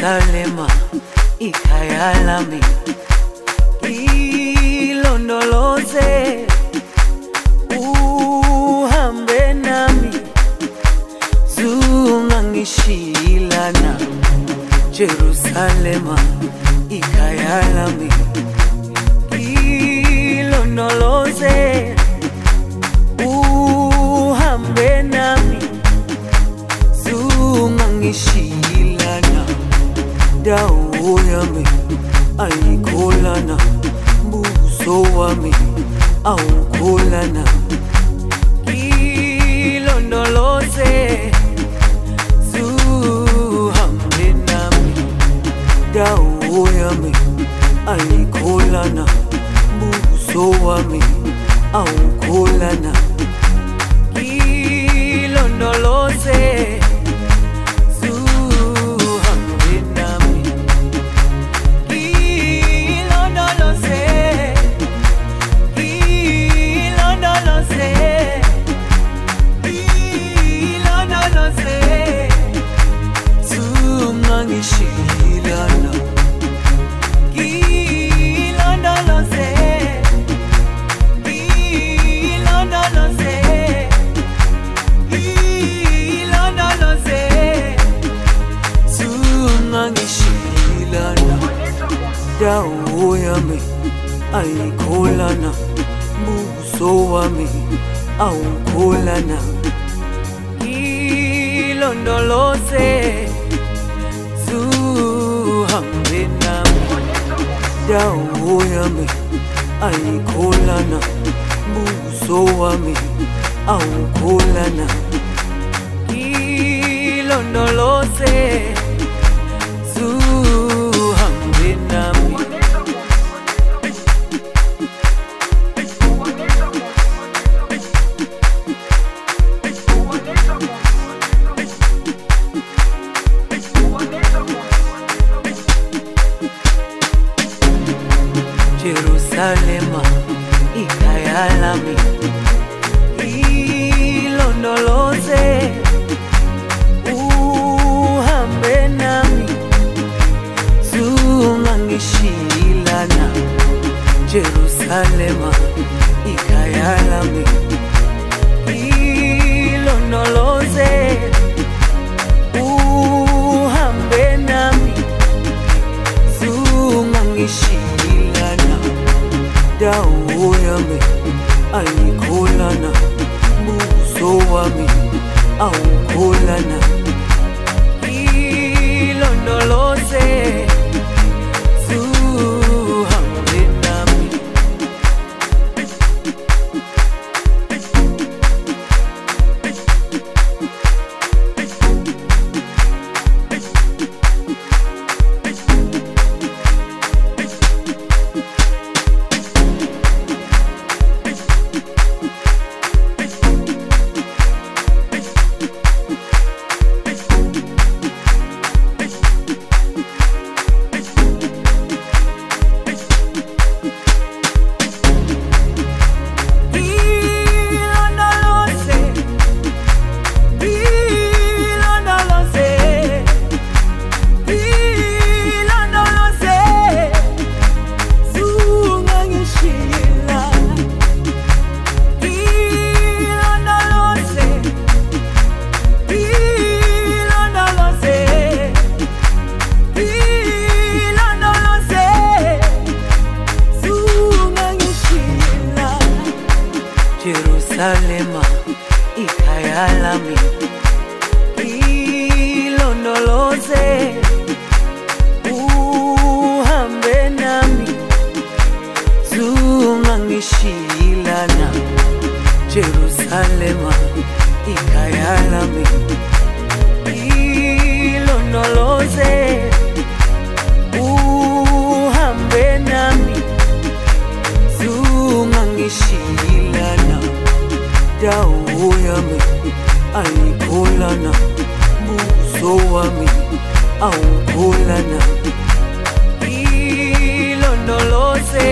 Jerusalema ikhaya lami, ilondoloze uhambe nami, zungangishilana. Jerusalema ikhaya lami, ilondoloze uhambe nami, zungangishilana. Dawo yami ayikholana, buso wami awukholana. Ilondoloze zuhambe nami, dawo yami ayikholana, buso wami awukholana. Ilondoloze ngishilana, ilondoloze, ilondoloze, ilondoloze, zungangishilana. Dawo yami ayikholana, buso wami awukholana. Ilondoloze zuhambe nami, dawo yami ayikholana, buso wami awukholana. Ilondoloze zuhambe nami. Jerusalema ikhaya lami, ilondoloze uhambe nami, zungangishilana. Jerusalema ikhaya lami, ilondoloze uhambe nami, zungangishilana. Dawo yami ayikholana, buso wami awukholana. Ilondoloze zuhambe nami. Jerusalema ikhaya lami, ilondoloze uhambe nami, zungangishilana. Jerusalema ikhaya lami, ilondoloze uhambe nami, zungangishilana. Dawo yami ayikholana, buso wami awukholana. Ilondoloze